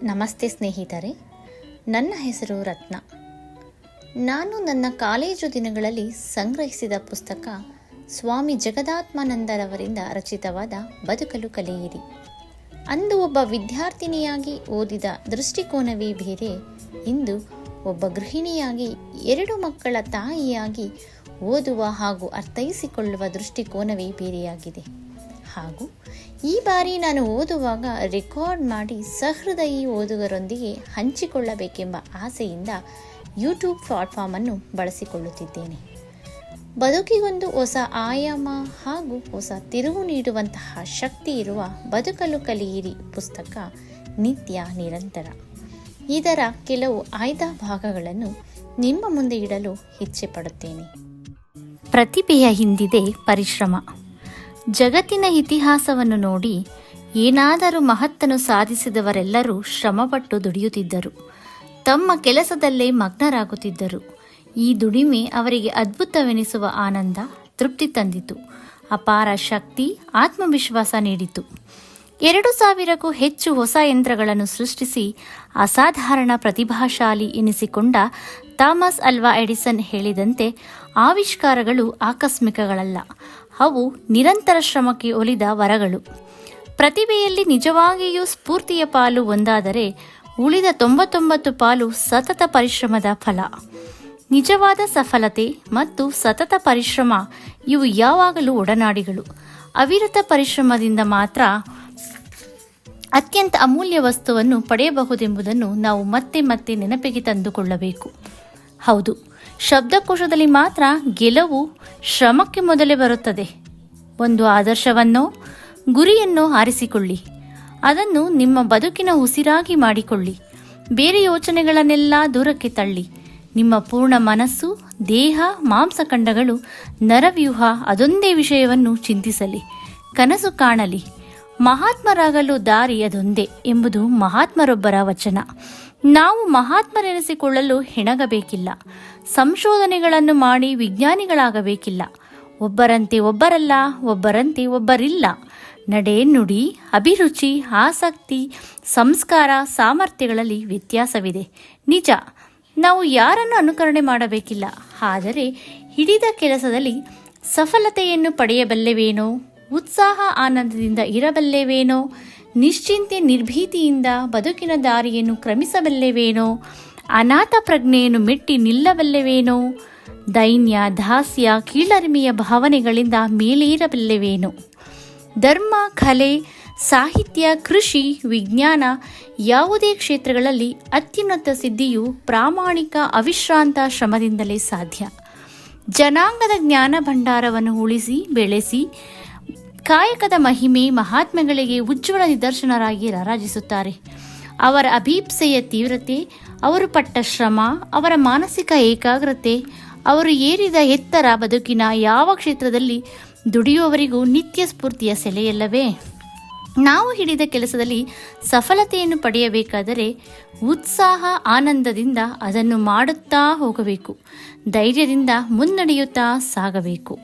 ನಮಸ್ತೆ ಸ್ನೇಹಿತರೆ, ನನ್ನ ಹೆಸರು ರತ್ನ. ನಾನು ನನ್ನ ಕಾಲೇಜು ದಿನಗಳಲ್ಲಿ ಸಂಗ್ರಹಿಸಿದ ಪುಸ್ತಕ ಸ್ವಾಮಿ ಜಗದಾತ್ಮಾನಂದರವರಿಂದ ರಚಿತವಾದ ಬದುಕಲು ಕಲಿಯಿರಿ. ಅಂದು ಒಬ್ಬ ವಿದ್ಯಾರ್ಥಿನಿಯಾಗಿ ಓದಿದ ದೃಷ್ಟಿಕೋನವೇ ಬೇರೆ, ಇಂದು ಒಬ್ಬ ಗೃಹಿಣಿಯಾಗಿ 2 ಮಕ್ಕಳ ತಾಯಿಯಾಗಿ ಓದುವ ಹಾಗೂ ಅರ್ಥೈಸಿಕೊಳ್ಳುವ ದೃಷ್ಟಿಕೋನವೇ ಬೇರೆಯಾಗಿದೆ. ಹಾಗೂ ಈ ಬಾರಿ ನಾನು ಓದುವಾಗ ರೆಕಾರ್ಡ್ ಮಾಡಿ ಸಹೃದಯಿ ಓದುಗರೊಂದಿಗೆ ಹಂಚಿಕೊಳ್ಳಬೇಕೆಂಬ ಆಸೆಯಿಂದ ಯೂಟ್ಯೂಬ್ ಪ್ಲಾಟ್ಫಾರ್ಮನ್ನು ಬಳಸಿಕೊಳ್ಳುತ್ತಿದ್ದೇನೆ. ಬದುಕಿಗೊಂದು ಹೊಸ ಆಯಾಮ ಹಾಗೂ ಹೊಸ ತಿರುವು ನೀಡುವಂತಹ ಶಕ್ತಿ ಇರುವ ಬದುಕಲು ಕಲಿಯಿರಿ ಪುಸ್ತಕ ನಿತ್ಯ ನಿರಂತರ. ಇದರ ಕೆಲವು ಆಯ್ದ ಭಾಗಗಳನ್ನು ನಿಮ್ಮ ಮುಂದೆ ಇಡಲು ಇಚ್ಛೆ ಪಡುತ್ತೇನೆ. ಪ್ರತಿಭೆಯ ಹಿಂದಿದೆ ಪರಿಶ್ರಮ. ಜಗತ್ತಿನ ಇತಿಹಾಸವನ್ನು ನೋಡಿ ಏನಾದರೂ ಮಹತ್ತನ್ನು ಸಾಧಿಸಿದವರೆಲ್ಲರೂ ಶ್ರಮಪಟ್ಟು ದುಡಿಯುತ್ತಿದ್ದರು, ತಮ್ಮ ಕೆಲಸದಲ್ಲೇ ಮಗ್ನರಾಗುತ್ತಿದ್ದರು. ಈ ದುಡಿಮೆ ಅವರಿಗೆ ಅದ್ಭುತವೆನಿಸುವ ಆನಂದ, ತೃಪ್ತಿ ತಂದಿತು, ಅಪಾರ ಶಕ್ತಿ, ಆತ್ಮವಿಶ್ವಾಸ ನೀಡಿತು. 2000ಕ್ಕೂ ಹೆಚ್ಚು ಹೊಸ ಯಂತ್ರಗಳನ್ನು ಸೃಷ್ಟಿಸಿ ಅಸಾಧಾರಣ ಪ್ರತಿಭಾಶಾಲಿ ಎನಿಸಿಕೊಂಡ ಥಾಮಸ್ ಆಲ್ವಾ ಎಡಿಸನ್ ಹೇಳಿದಂತೆ, ಆವಿಷ್ಕಾರಗಳು ಆಕಸ್ಮಿಕಗಳಲ್ಲ, ಅವು ನಿರಂತರ ಶ್ರಮಕ್ಕೆ ಒಲಿದ ವರಗಳು. ಪ್ರತಿಭೆಯಲ್ಲಿ ನಿಜವಾಗಿಯೂ ಸ್ಫೂರ್ತಿಯ ಪಾಲು ಒಂದಾದರೆ ಉಳಿದ 99 ಪಾಲು ಸತತ ಪರಿಶ್ರಮದ ಫಲ. ನಿಜವಾದ ಸಫಲತೆ ಮತ್ತು ಸತತ ಪರಿಶ್ರಮ ಇವು ಯಾವಾಗಲೂ ಒಡನಾಡಿಗಳು. ಅವಿರತ ಪರಿಶ್ರಮದಿಂದ ಮಾತ್ರ ಅತ್ಯಂತ ಅಮೂಲ್ಯ ವಸ್ತುವನ್ನು ಪಡೆಯಬಹುದೆಂಬುದನ್ನು ನಾವು ಮತ್ತೆ ಮತ್ತೆ ನೆನಪಿಗೆ ತಂದುಕೊಳ್ಳಬೇಕು. ಹೌದು, ಶಬ್ದಕೋಶದಲ್ಲಿ ಮಾತ್ರ ಗೆಲುವು ಶ್ರಮಕ್ಕೆ ಮೊದಲೇ ಬರುತ್ತದೆ. ಒಂದು ಆದರ್ಶವನ್ನೋ ಗುರಿಯನ್ನೋ ಆರಿಸಿಕೊಳ್ಳಿ, ಅದನ್ನು ನಿಮ್ಮ ಬದುಕಿನ ಉಸಿರಾಗಿ ಮಾಡಿಕೊಳ್ಳಿ. ಬೇರೆ ಯೋಚನೆಗಳನ್ನೆಲ್ಲ ದೂರಕ್ಕೆ ತಳ್ಳಿ ನಿಮ್ಮ ಪೂರ್ಣ ಮನಸ್ಸು, ದೇಹ, ಮಾಂಸಖಂಡಗಳು, ನರವ್ಯೂಹ ಅದೊಂದೇ ವಿಷಯವನ್ನು ಚಿಂತಿಸಲಿ, ಕನಸು ಕಾಣಲಿ. ಮಹಾತ್ಮರಾಗಲು ದಾರಿ ಅದೊಂದೇ ಎಂಬುದು ಮಹಾತ್ಮರೊಬ್ಬರ ವಚನ. ನಾವು ಮಹಾತ್ಮರೆನಿಸಿಕೊಳ್ಳಲು ಹೆಣಗಬೇಕಿಲ್ಲ, ಸಂಶೋಧನೆಗಳನ್ನು ಮಾಡಿ ವಿಜ್ಞಾನಿಗಳಾಗಬೇಕಿಲ್ಲ. ಒಬ್ಬರಂತೆ ಒಬ್ಬರಲ್ಲ, ಒಬ್ಬರಂತೆ ಒಬ್ಬರಿಲ್ಲ. ನಡೆ, ನುಡಿ, ಅಭಿರುಚಿ, ಆಸಕ್ತಿ, ಸಂಸ್ಕಾರ, ಸಾಮರ್ಥ್ಯಗಳಲ್ಲಿ ವ್ಯತ್ಯಾಸವಿದೆ ನಿಜ. ನಾವು ಯಾರನ್ನು ಅನುಕರಣೆ ಮಾಡಬೇಕಿಲ್ಲ, ಆದರೆ ಹಿಡಿದ ಕೆಲಸದಲ್ಲಿ ಸಫಲತೆಯನ್ನು ಪಡೆಯಬಲ್ಲೆವೇನೋ, ಉತ್ಸಾಹ ಆನಂದದಿಂದ ಇರಬಲ್ಲೆವೇನೋ, ನಿಶ್ಚಿಂತೆ ನಿರ್ಭೀತಿಯಿಂದ ಬದುಕಿನ ದಾರಿಯನ್ನು ಕ್ರಮಿಸಬಲ್ಲೆವೇನೋ, ಅನಾಥ ಪ್ರಜ್ಞೆಯನ್ನು ಮೆಟ್ಟಿ ನಿಲ್ಲಬಲ್ಲೆವೇನೋ, ದೈನ್ಯ, ದಾಸ್ಯ, ಕೀಳರಿಮೆಯ ಭಾವನೆಗಳಿಂದ ಮೇಲೇರಬಲ್ಲೆವೇನೋ. ಧರ್ಮ, ಕಲೆ, ಸಾಹಿತ್ಯ, ಕೃಷಿ, ವಿಜ್ಞಾನ ಯಾವುದೇ ಕ್ಷೇತ್ರಗಳಲ್ಲಿ ಅತ್ಯುನ್ನತ ಸಿದ್ಧಿಯು ಪ್ರಾಮಾಣಿಕ ಅವಿಶ್ರಾಂತ ಶ್ರಮದಿಂದಲೇ ಸಾಧ್ಯ. ಜನಾಂಗದ ಜ್ಞಾನ ಭಂಡಾರವನ್ನು ಉಳಿಸಿ ಬೆಳೆಸಿ ಕಾಯಕದ ಮಹಿಮೆ ಮಹಾತ್ಮೆಗಳಿಗೆ ಉಜ್ವಲ ನಿದರ್ಶನರಾಗಿ ರಾರಾಜಿಸುತ್ತಾರೆ. ಅವರ ಅಭೀಪ್ಸೆಯ ತೀವ್ರತೆ, ಅವರು ಪಟ್ಟ ಶ್ರಮ, ಅವರ ಮಾನಸಿಕ ಏಕಾಗ್ರತೆ, ಅವರು ಏರಿದ ಎತ್ತರ ಬದುಕಿನ ಯಾವ ಕ್ಷೇತ್ರದಲ್ಲಿ ದುಡಿಯುವವರಿಗೂ ನಿತ್ಯ ಸ್ಫೂರ್ತಿಯ ಸೆಲೆಯಲ್ಲವೇ? ನಾವು ಹಿಡಿದ ಕೆಲಸದಲ್ಲಿ ಸಫಲತೆಯನ್ನು ಪಡೆಯಬೇಕಾದರೆ ಉತ್ಸಾಹ ಆನಂದದಿಂದ ಅದನ್ನು ಮಾಡುತ್ತಾ ಹೋಗಬೇಕು, ಧೈರ್ಯದಿಂದ ಮುನ್ನಡೆಯುತ್ತಾ ಸಾಗಬೇಕು.